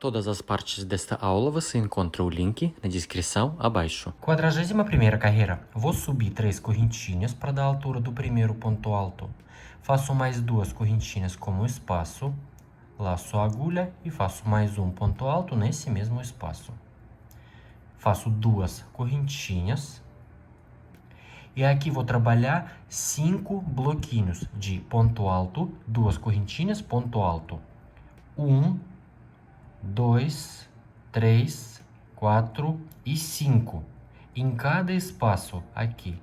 Todas as partes desta aula você encontra o link na descrição abaixo. 41ª carreira. Vou subir 3 correntinhas para dar a altura do primeiro ponto alto. Faço mais 2 correntinhas como espaço, laço a agulha e faço mais um ponto alto nesse mesmo espaço. Faço 2 correntinhas. E aqui vou trabalhar 5 bloquinhos de ponto alto, 2 correntinhas, ponto alto. 1, 2, 3, 4 e 5 em cada espaço aqui.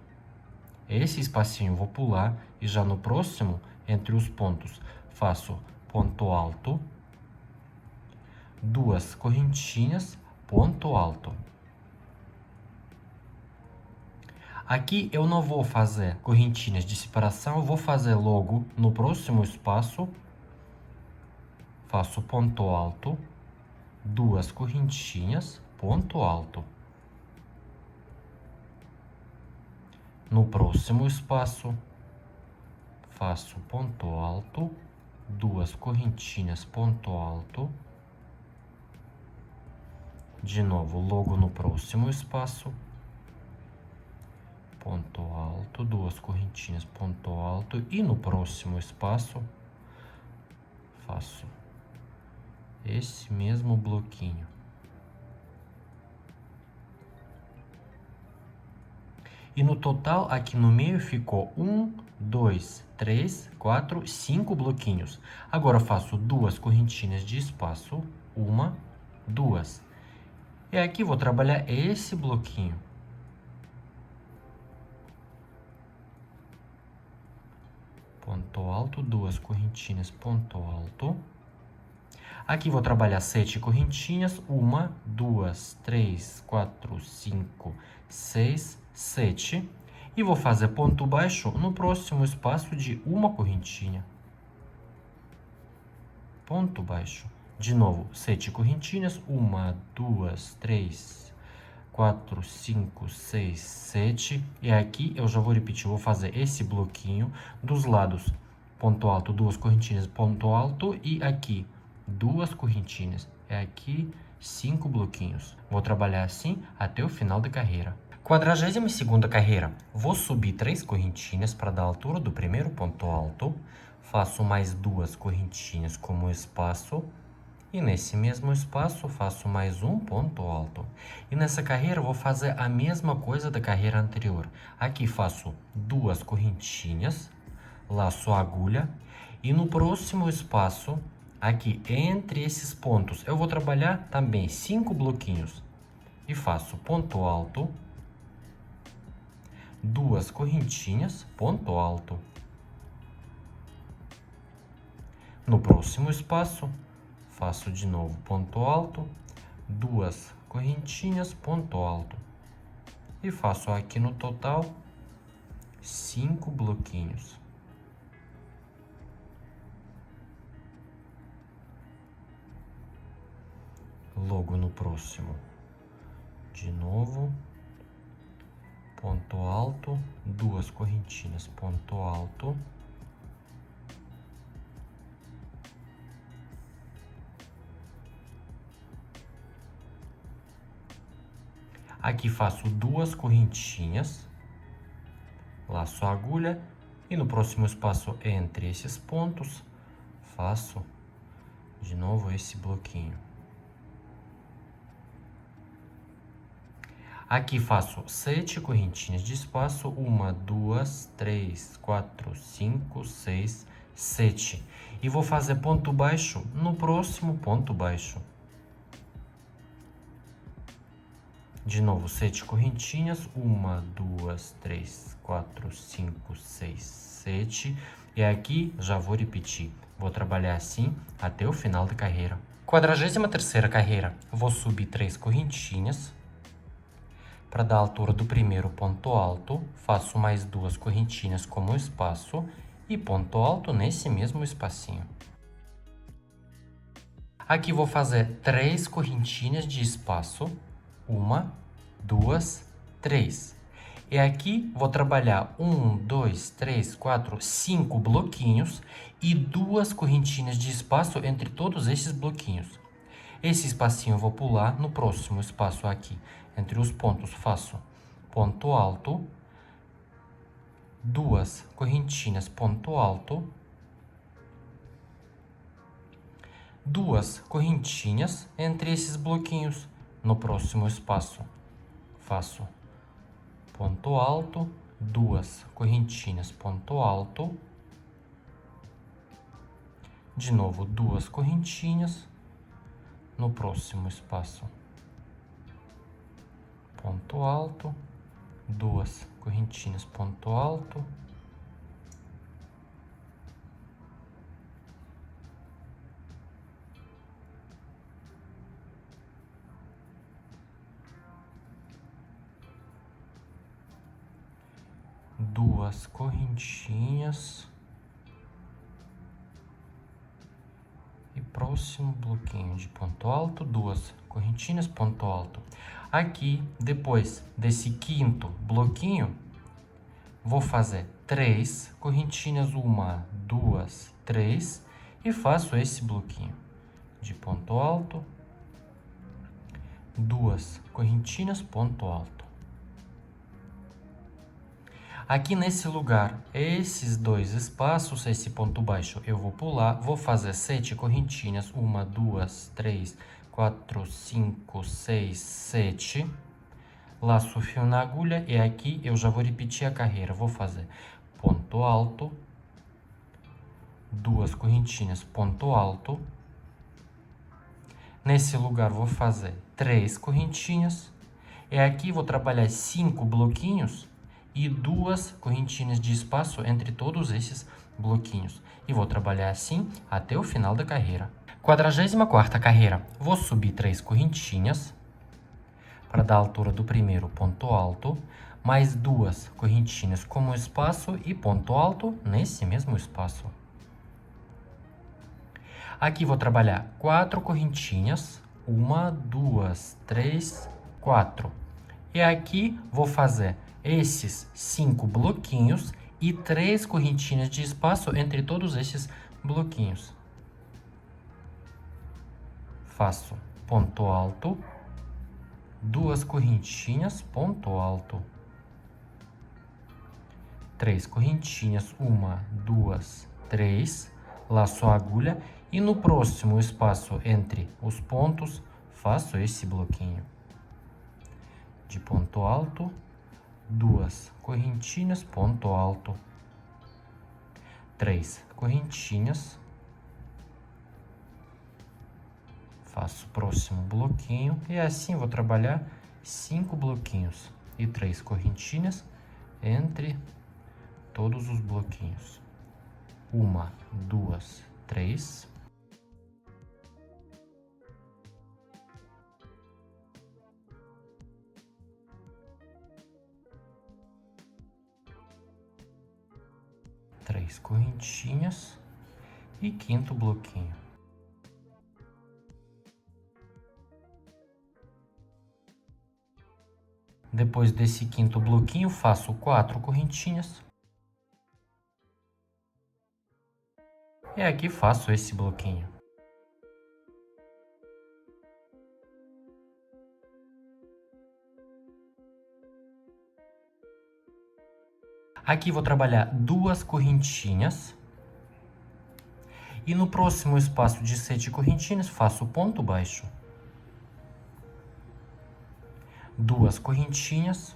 Esse espacinho eu vou pular e já no próximo, entre os pontos, faço ponto alto, 2 correntinhas, ponto alto. Aqui eu não vou fazer correntinhas de separação, eu vou fazer logo no próximo espaço, faço ponto alto, 2 correntinhas, ponto alto. No próximo espaço, faço ponto alto, 2 correntinhas, ponto alto. De novo, logo no próximo espaço, ponto alto, 2 correntinhas, ponto alto. E no próximo espaço, faço esse mesmo bloquinho. E no total, aqui no meio ficou 1, 2, 3, 4, 5 bloquinhos. Agora eu faço 2 correntinhas de espaço, 1, 2. E aqui vou trabalhar esse bloquinho. Ponto alto, 2 correntinhas, ponto alto. Aqui vou trabalhar 7 correntinhas, 1, 2, 3, 4, 5, 6, 7. E vou fazer ponto baixo no próximo espaço de uma correntinha. Ponto baixo. De novo, 7 correntinhas, 1, 2, 3, 4, 5, 6, 7. E aqui eu já vou repetir, vou fazer esse bloquinho dos lados. Ponto alto, 2 correntinhas, ponto alto. E aqui 2 correntinhas. É aqui 5 bloquinhos. Vou trabalhar assim até o final da carreira. 42ª carreira. Vou subir 3 correntinhas para dar a altura do primeiro ponto alto. Faço mais 2 correntinhas como espaço. E nesse mesmo espaço faço mais um ponto alto. E nessa carreira eu vou fazer a mesma coisa da carreira anterior. Aqui faço 2 correntinhas, laço a agulha. E no próximo espaço, aqui entre esses pontos, eu vou trabalhar também 5 bloquinhos. E faço ponto alto, 2 correntinhas, ponto alto. No próximo espaço, faço de novo ponto alto, 2 correntinhas, ponto alto. E faço aqui no total 5 bloquinhos. Logo no próximo, de novo, ponto alto, 2 correntinhas, ponto alto. Aqui faço 2 correntinhas, laço a agulha e no próximo espaço entre esses pontos, faço de novo esse bloquinho. Aqui faço 7 correntinhas de espaço, 1, 2, 3, 4, 5, 6, 7. E vou fazer ponto baixo no próximo ponto baixo. De novo, 7 correntinhas, 1, 2, 3, 4, 5, 6, 7. E aqui já vou repetir, vou trabalhar assim até o final da carreira. 43ª carreira, vou subir 3 correntinhas. Para dar a altura do primeiro ponto alto, faço mais 2 correntinhas como espaço e ponto alto nesse mesmo espacinho. Aqui vou fazer 3 correntinhas de espaço, 1, 2, 3. E aqui vou trabalhar 1, 2, 3, 4, 5 bloquinhos e 2 correntinhas de espaço entre todos esses bloquinhos. Esse espacinho eu vou pular. No próximo espaço aqui, entre os pontos, faço ponto alto, 2 correntinhas, ponto alto, 2 correntinhas entre esses bloquinhos. No próximo espaço, faço ponto alto, 2 correntinhas, ponto alto, de novo 2 correntinhas. No próximo espaço, ponto alto, 2 correntinhas, ponto alto, duas correntinhas e próximo bloquinho de ponto alto, 2 correntinhas, ponto alto. Aqui, depois desse quinto bloquinho, vou fazer 3 correntinhas, 1, 2, 3, e faço esse bloquinho de ponto alto, 2 correntinhas, ponto alto. Aqui nesse lugar, esses dois espaços, esse ponto baixo, eu vou pular, vou fazer 7 correntinhas, 1, 2, 3, 4, 5, 6, 7. Laço o fio na agulha e aqui eu já vou repetir a carreira. Vou fazer ponto alto, 2 correntinhas, ponto alto. Nesse lugar vou fazer 3 correntinhas. E aqui vou trabalhar 5 bloquinhos e 2 correntinhas de espaço entre todos esses bloquinhos. E vou trabalhar assim até o final da carreira. 44ª carreira. Vou subir 3 correntinhas para dar a altura do primeiro ponto alto, mais 2 correntinhas como espaço e ponto alto nesse mesmo espaço. Aqui vou trabalhar 4 correntinhas, 1, 2, 3, 4. E aqui vou fazer esses 5 bloquinhos e 3 correntinhas de espaço entre todos esses bloquinhos. Faço ponto alto, 2 correntinhas, ponto alto, 3 correntinhas, 1, 2, 3, laço a agulha e no próximo espaço entre os pontos faço esse bloquinho de ponto alto, 2 correntinhas, ponto alto, 3 correntinhas, faço o próximo bloquinho e assim vou trabalhar 5 bloquinhos e 3 correntinhas entre todos os bloquinhos. 1, 2, 3. Três correntinhas e quinto bloquinho. Depois desse quinto bloquinho, faço 4 correntinhas. E aqui faço esse bloquinho. Aqui vou trabalhar 2 correntinhas. E no próximo espaço de 7 correntinhas, faço ponto baixo. 2 correntinhas.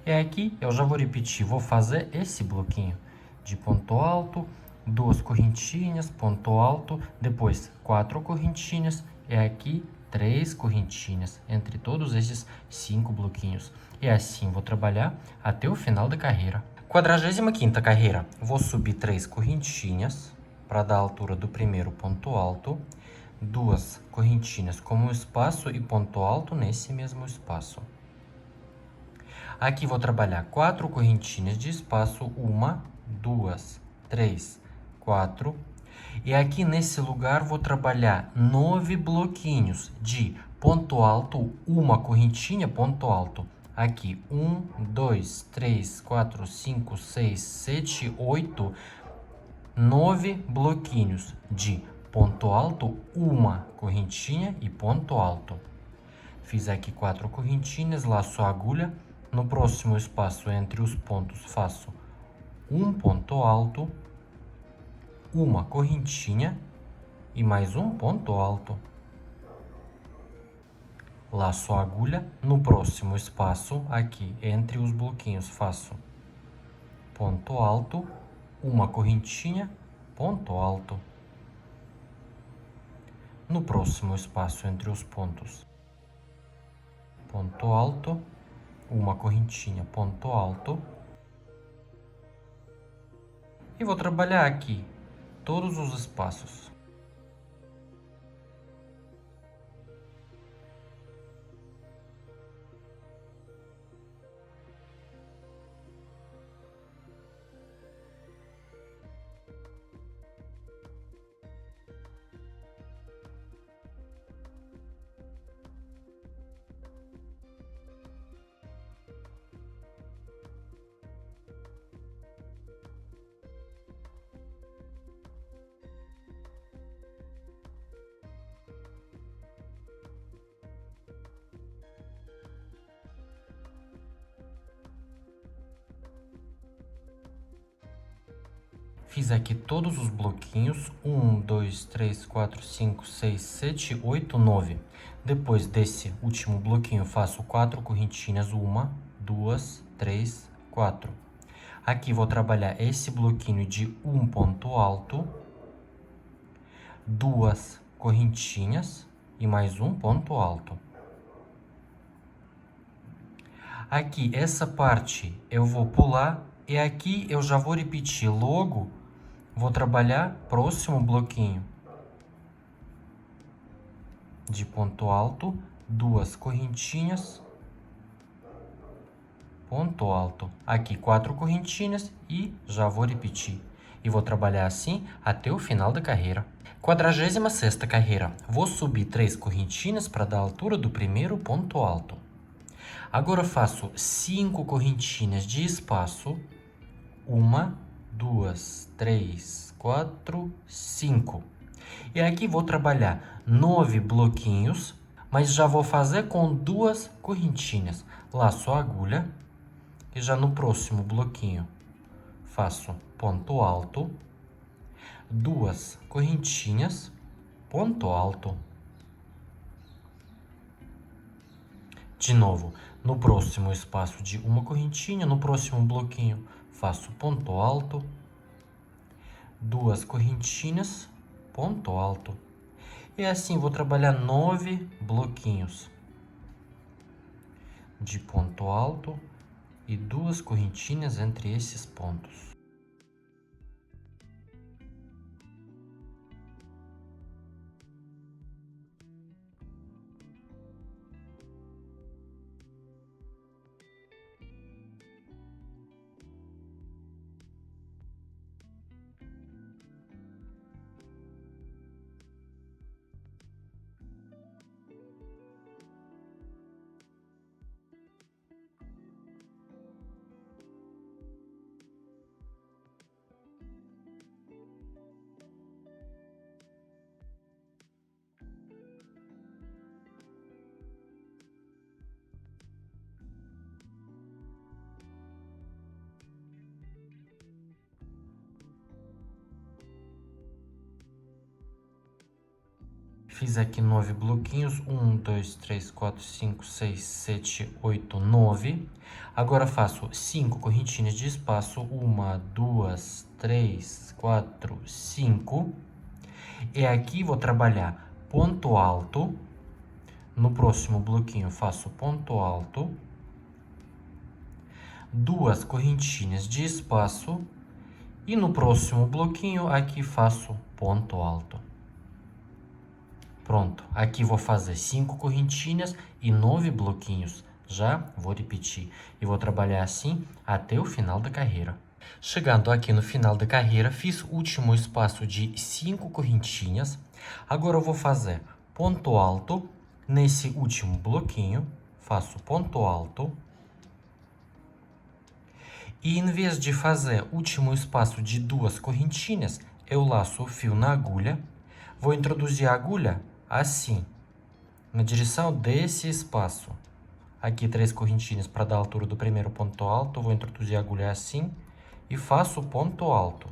E aqui eu já vou repetir, vou fazer esse bloquinho de ponto alto, 2 correntinhas, ponto alto, depois 4 correntinhas e aqui 3 correntinhas entre todos esses 5 bloquinhos. E assim vou trabalhar até o final da carreira. 45ª carreira, vou subir 3 correntinhas para dar a altura do primeiro ponto alto, 2 correntinhas como espaço e ponto alto nesse mesmo espaço. Aqui vou trabalhar 4 correntinhas de espaço, 1, 2, 3, 4. E aqui nesse lugar vou trabalhar 9 bloquinhos de ponto alto, 1 correntinha, ponto alto. Aqui 1, 2, 3, 4, 5, 6, 7, 8, 9 bloquinhos de ponto alto, uma correntinha e ponto alto. Fiz aqui 4 correntinhas, laço a agulha. No próximo espaço entre os pontos faço um ponto alto, uma correntinha e mais um ponto alto. Laço a agulha. No próximo espaço, aqui entre os bloquinhos, faço ponto alto, uma correntinha, ponto alto. No próximo espaço entre os pontos, ponto alto, uma correntinha, ponto alto. E vou trabalhar aqui todos os espaços. Fiz aqui todos os bloquinhos, 1, 2, 3, 4, 5, 6, 7, 8, 9. Depois desse último bloquinho, faço 4 correntinhas, 1, 2, 3, 4. Aqui vou trabalhar esse bloquinho de um ponto alto, 2 correntinhas e mais um ponto alto. Aqui, essa parte eu vou pular e aqui eu já vou repetir logo. Vou trabalhar próximo bloquinho de ponto alto, 2 correntinhas, ponto alto. Aqui 4 correntinhas e já vou repetir. E vou trabalhar assim até o final da carreira. 46ª carreira. Vou subir 3 correntinhas para dar a altura do primeiro ponto alto. Agora faço 5 correntinhas de espaço. 1, 2, 3, 4, 5. E aqui vou trabalhar 9 bloquinhos, mas já vou fazer com 2 correntinhas. Laço a agulha e já no próximo bloquinho faço ponto alto, 2 correntinhas, ponto alto. De novo, no próximo espaço de uma correntinha, no próximo bloquinho faço ponto alto, 2 correntinhas, ponto alto. E assim vou trabalhar 9 bloquinhos de ponto alto e 2 correntinhas entre esses pontos. Fiz aqui 9 bloquinhos, 1, 2, 3, 4, 5, 6, 7, 8, 9. Agora faço 5 correntinhas de espaço, 1, 2, 3, 4, 5. E aqui vou trabalhar ponto alto. No próximo bloquinho faço ponto alto, 2 correntinhas de espaço e no próximo bloquinho aqui faço ponto alto. Pronto, aqui vou fazer 5 correntinhas e 9 bloquinhos. Já vou repetir e vou trabalhar assim até o final da carreira. Chegando aqui no final da carreira, fiz o último espaço de 5 correntinhas. Agora eu vou fazer ponto alto nesse último bloquinho. Faço ponto alto. E em vez de fazer o último espaço de 2 correntinhas, eu laço o fio na agulha. Vou introduzir a agulha assim, na direção desse espaço. Aqui 3 correntinhas para dar a altura do primeiro ponto alto. Vou introduzir a agulha assim e faço o ponto alto.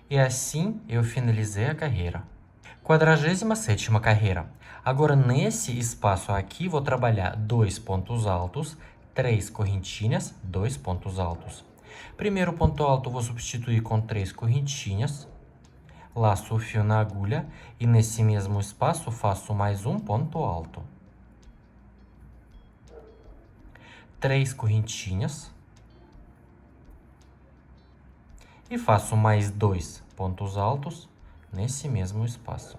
E assim eu finalizei a carreira. 47ª carreira. Agora, nesse espaço aqui, vou trabalhar 2 pontos altos, 3 correntinhas, 2 pontos altos. Primeiro ponto alto, vou substituir com 3 correntinhas. Laço o fio na agulha e nesse mesmo espaço faço mais um ponto alto. 3 correntinhas. E faço mais 2 pontos altos nesse mesmo espaço.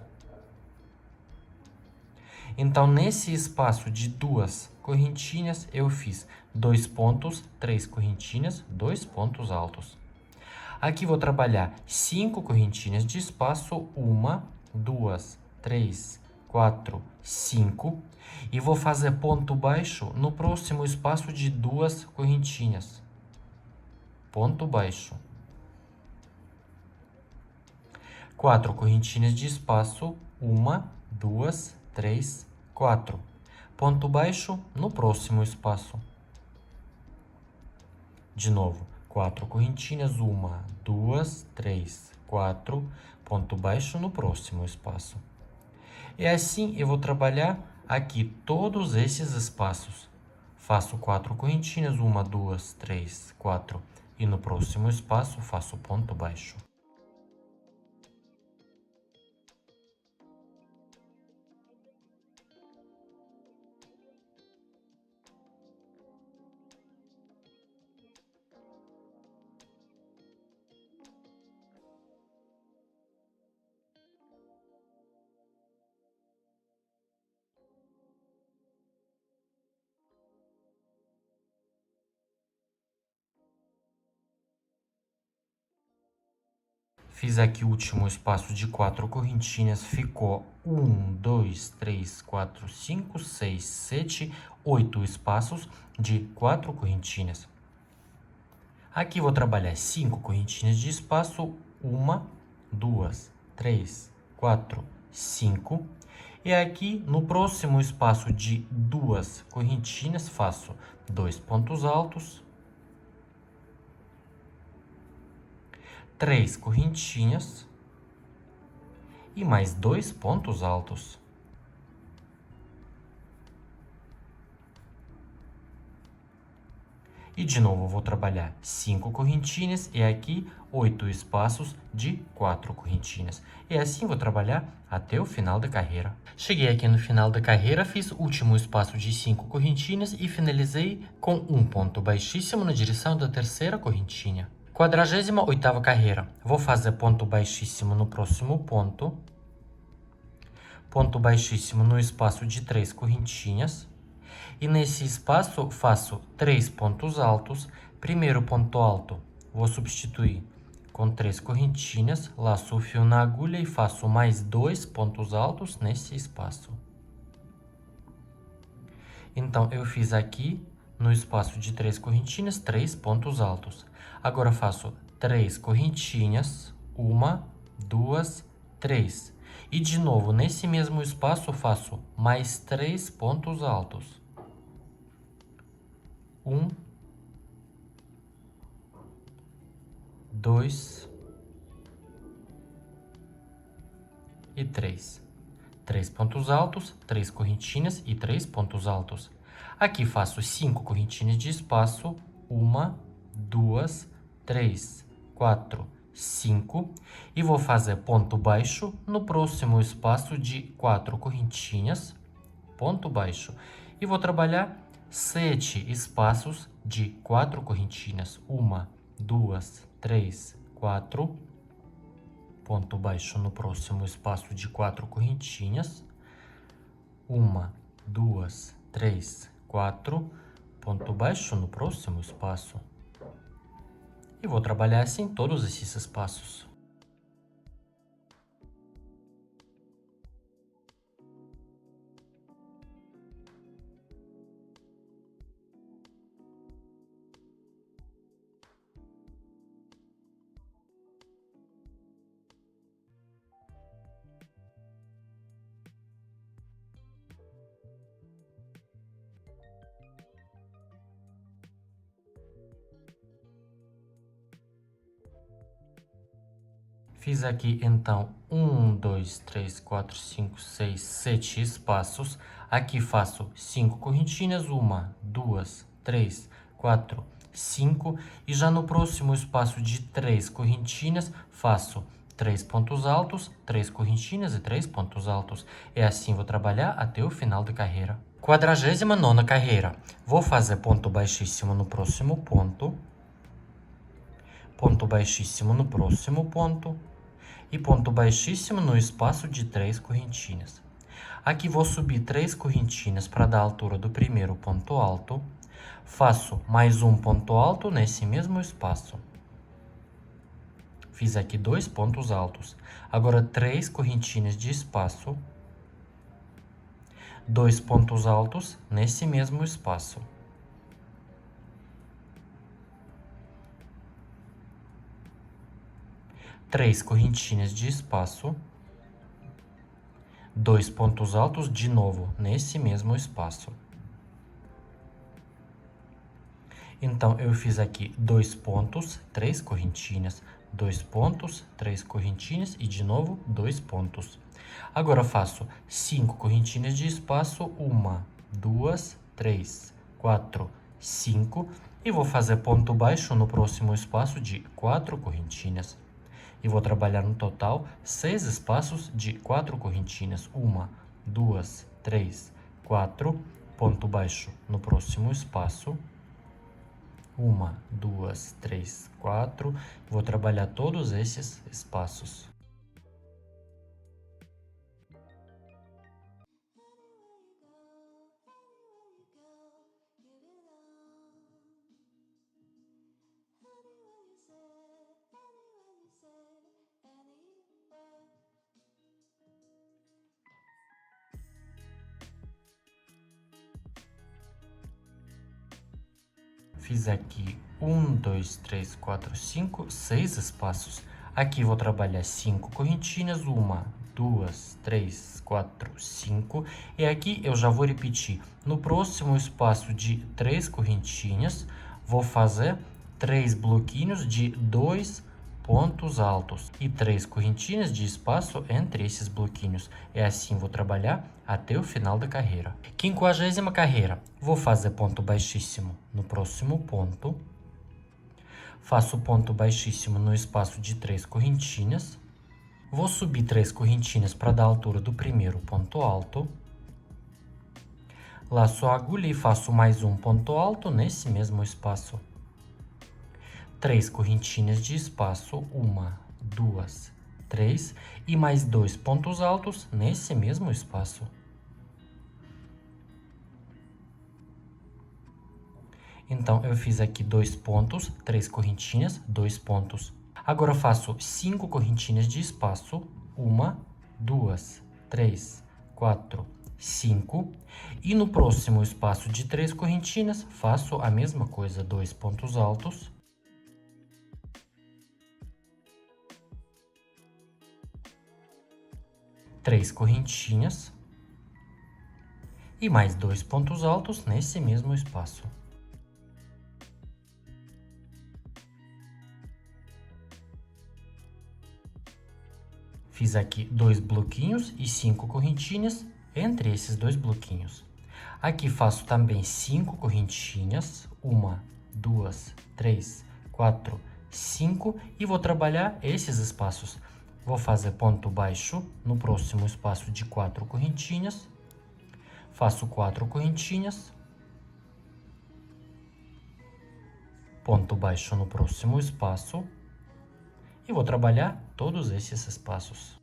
Então, nesse espaço de 2 correntinhas, eu fiz 2 pontos, 3 correntinhas, 2 pontos altos. Aqui vou trabalhar 5 correntinhas de espaço, 1, 2, 3, 4, 5. E vou fazer ponto baixo no próximo espaço de 2 correntinhas. Ponto baixo. 4 correntinhas de espaço, 1, 2, 3, 4. Ponto baixo no próximo espaço. De novo, 4 correntinhas, 1, 2, 3, 4. Ponto baixo no próximo espaço. E assim eu vou trabalhar aqui todos esses espaços. Faço 4 correntinhas, 1, 2, 3, 4. E no próximo espaço faço ponto baixo. Fiz aqui o último espaço de 4 correntinhas, ficou 1, 2, 3, 4, 5, 6, 7, 8 espaços de 4 correntinhas. Aqui vou trabalhar 5 correntinhas de espaço, 1, 2, 3, 4, 5. E aqui no próximo espaço de 2 correntinhas, faço 2 pontos altos, 3 correntinhas e mais 2 pontos altos. E de novo, eu vou trabalhar 5 correntinhas e aqui 8 espaços de 4 correntinhas. E assim vou trabalhar até o final da carreira. Cheguei aqui no final da carreira, fiz o último espaço de 5 correntinhas e finalizei com um ponto baixíssimo na direção da terceira correntinha. 48ª carreira. Vou fazer ponto baixíssimo no próximo ponto. Ponto baixíssimo no espaço de 3 correntinhas. E nesse espaço faço 3 pontos altos. Primeiro ponto alto, vou substituir com 3 correntinhas, laço o fio na agulha e faço mais 2 pontos altos nesse espaço. Então, eu fiz aqui, no espaço de 3 correntinhas, 3 pontos altos. Agora, faço 3 correntinhas, 1, 2, 3. E, de novo, nesse mesmo espaço, faço mais 3 pontos altos. 1, 2 e 3. 3 pontos altos, 3 correntinhas e 3 pontos altos. Aqui faço 5 correntinhas de espaço, 1, 2, 3, 4, 5. E vou fazer ponto baixo no próximo espaço de 4 correntinhas, ponto baixo. E vou trabalhar 7 espaços de 4 correntinhas, 1, 2, 3, 4. Ponto baixo no próximo espaço de 4 correntinhas. 1, 2, 3, 4. Ponto baixo no próximo espaço. E vou trabalhar assim todos esses espaços. Fiz aqui, então, 1, 2, 3, 4, 5, 6, 7 espaços. Aqui faço 5 correntinhas, 1, 2, 3, 4, 5. E já no próximo espaço de 3 correntinhas, faço 3 pontos altos, 3 correntinhas e 3 pontos altos. E assim vou trabalhar até o final da carreira. 49ª carreira. Vou fazer ponto baixíssimo no próximo ponto. Ponto baixíssimo no próximo ponto. E ponto baixíssimo no espaço de 3 correntinhas. Aqui vou subir 3 correntinhas para dar a altura do primeiro ponto alto. Faço mais um ponto alto nesse mesmo espaço. Fiz aqui 2 pontos altos. Agora 3 correntinhas de espaço. 2 pontos altos nesse mesmo espaço. Três correntinhas de espaço, 2 pontos altos de novo nesse mesmo espaço. Então, eu fiz aqui 2 pontos, 3 correntinhas, 2 pontos, 3 correntinhas e de novo 2 pontos. Agora, faço 5 correntinhas de espaço, 1, 2, 3, 4, 5 e vou fazer ponto baixo no próximo espaço de 4 correntinhas. E vou trabalhar no total 6 espaços de 4 correntinhas. 1, 2, 3, 4. Ponto baixo no próximo espaço. 1, 2, 3, 4. Vou trabalhar todos esses espaços. Fiz aqui 1, 2, 3, 4, 5, 6 espaços. Aqui vou trabalhar 5 correntinhas, 1, 2, 3, 4, 5. E aqui eu já vou repetir. No próximo espaço de 3 correntinhas, vou fazer 3 bloquinhos de 2 pontos altos e 3 correntinhas de espaço entre esses bloquinhos. E assim vou trabalhar até o final da carreira. 50ª carreira. Vou fazer ponto baixíssimo no próximo ponto. Faço ponto baixíssimo no espaço de 3 correntinhas. Vou subir 3 correntinhas para dar a altura do primeiro ponto alto. Laço a agulha e faço mais um ponto alto nesse mesmo espaço. 3 correntinhas de espaço, 1, 2, 3 e mais 2 pontos altos nesse mesmo espaço. Então, eu fiz aqui 2 pontos, 3 correntinhas, 2 pontos. Agora, eu faço 5 correntinhas de espaço, 1, 2, 3, 4, 5. E no próximo espaço de 3 correntinhas, faço a mesma coisa, 2 pontos altos. Três correntinhas e mais 2 pontos altos nesse mesmo espaço. Fiz aqui 2 bloquinhos e 5 correntinhas entre esses 2 bloquinhos. Aqui faço também 5 correntinhas, 1, 2, 3, 4, 5 e vou trabalhar esses espaços. Vou fazer ponto baixo no próximo espaço de 4 correntinhas. Faço 4 correntinhas. Ponto baixo no próximo espaço. E vou trabalhar todos esses espaços.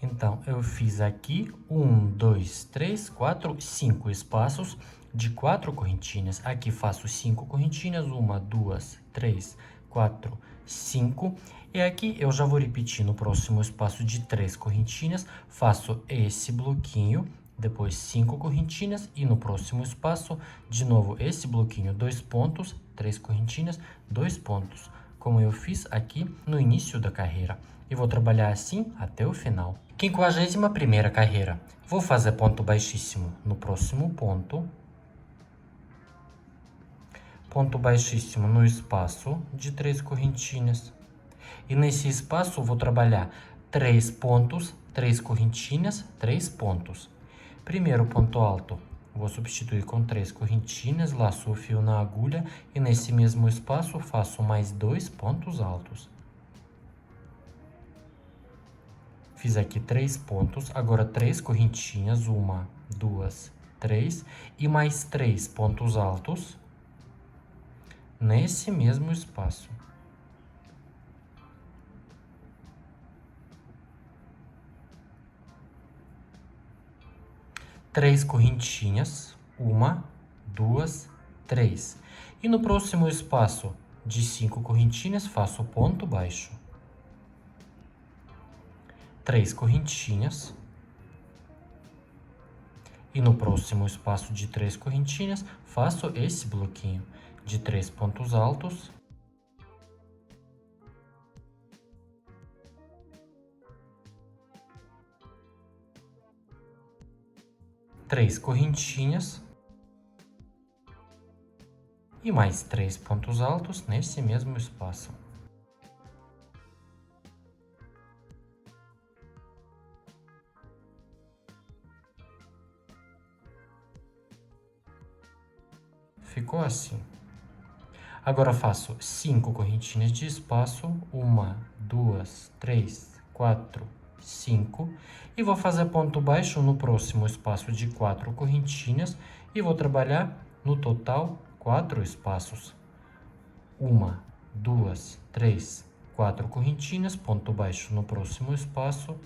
Então, eu fiz aqui 1, 2, 3, 4, 5 espaços de 4 correntinhas. Aqui faço 5 correntinhas, 1, 2, 3, 4, 5. E aqui eu já vou repetir no próximo espaço de 3 correntinhas. Faço esse bloquinho, depois 5 correntinhas e no próximo espaço, de novo, esse bloquinho, 2 pontos, 3 correntinhas, 2 pontos, como eu fiz aqui no início da carreira. E vou trabalhar assim até o final. 51ª carreira. Vou fazer ponto baixíssimo no próximo ponto. Ponto baixíssimo no espaço de 3 correntinhas. E nesse espaço vou trabalhar 3 pontos, 3 correntinhas, 3 pontos. Primeiro ponto alto, vou substituir com 3 correntinhas, laço o fio na agulha e nesse mesmo espaço faço mais 2 pontos altos. Fiz aqui 3 pontos, agora 3 correntinhas, 1, 2, 3 e mais 3 pontos altos nesse mesmo espaço. Três correntinhas, 1, 2, 3. E no próximo espaço de 5 correntinhas, faço ponto baixo. 3 correntinhas. E no próximo espaço de 3 correntinhas, faço esse bloquinho de 3 pontos altos. Três correntinhas. E mais 3 pontos altos nesse mesmo espaço. Ficou assim. Agora faço 5 correntinhas de espaço, 1, 2, 3, 4, 5. E vou fazer ponto baixo no próximo espaço de 4 correntinhas e vou trabalhar no total 4 espaços. 1, 2, 3, 4 correntinhas, ponto baixo no próximo espaço.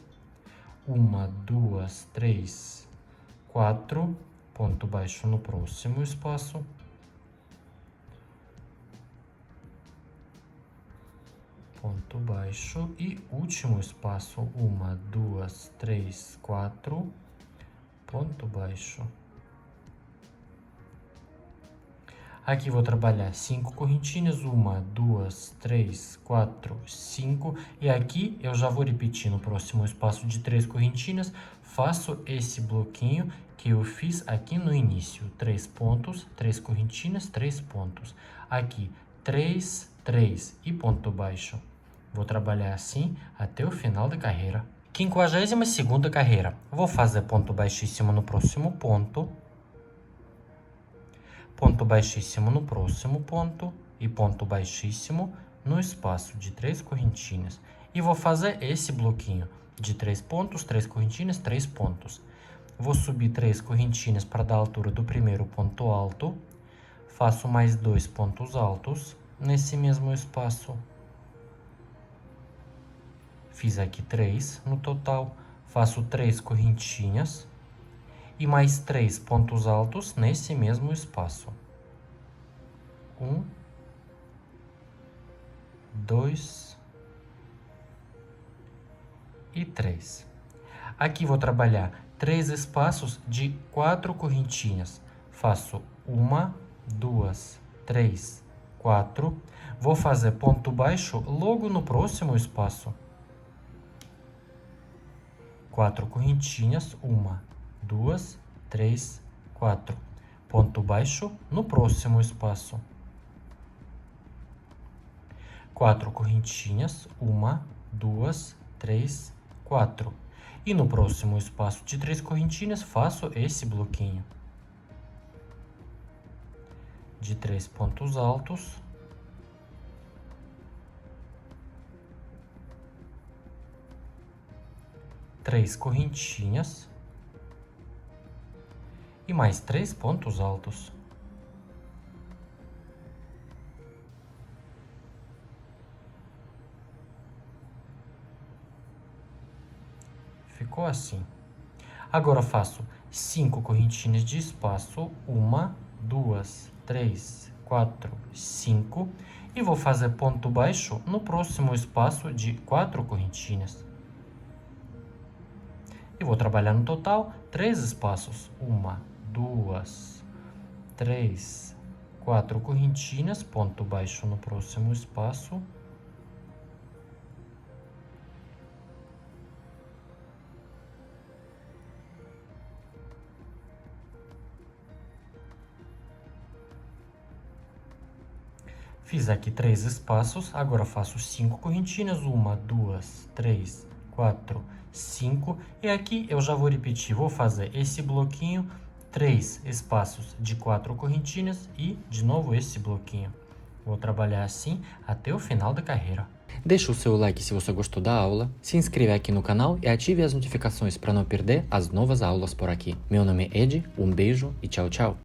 1, 2, 3, 4, ponto baixo no próximo espaço. Ponto baixo e último espaço, 1, 2, 3, 4, ponto baixo. Aqui vou trabalhar 5 correntinhas, 1, 2, 3, 4, 5. E aqui eu já vou repetir no próximo espaço de 3 correntinhas, faço esse bloquinho que eu fiz aqui no início. 3 pontos, 3 correntinhas, 3 pontos. Aqui, 3, 3 e ponto baixo. Vou trabalhar assim até o final da carreira. 52ª carreira. Vou fazer ponto baixíssimo no próximo ponto. Ponto baixíssimo no próximo ponto. E ponto baixíssimo no espaço de 3 correntinhas. E vou fazer esse bloquinho de 3 pontos, 3 correntinhas, 3 pontos. Vou subir 3 correntinhas para dar a altura do primeiro ponto alto. Faço mais 2 pontos altos nesse mesmo espaço. Fiz aqui 3 no total, faço 3 correntinhas e mais 3 pontos altos nesse mesmo espaço. 1, 2 e 3. Aqui vou trabalhar 3 espaços de 4 correntinhas. Faço 1, 2, 3, 4. Vou fazer ponto baixo logo no próximo espaço. 4 correntinhas, 1, 2, 3, 4. Ponto baixo no próximo espaço. 4 correntinhas, 1, 2, 3, 4. E no próximo espaço de 3 correntinhas, faço esse bloquinho de 3 pontos altos. Três correntinhas e mais 3 pontos altos. Ficou assim. Agora faço 5 correntinhas de espaço, 1, 2, 3, 4, 5 e vou fazer ponto baixo no próximo espaço de 4 correntinhas. E vou trabalhar no total 3 espaços. 1, 2, 3, 4 correntinhas, ponto baixo no próximo espaço. Fiz aqui 3 espaços, agora faço 5 correntinhas, 1, 2, 3, 4, 5. E aqui eu já vou repetir, vou fazer esse bloquinho, 3 espaços de 4 correntinhas e, de novo, esse bloquinho. Vou trabalhar assim até o final da carreira. Deixa o seu like se você gostou da aula, se inscreva aqui no canal e ative as notificações para não perder as novas aulas por aqui. Meu nome é Ed, um beijo e tchau, tchau!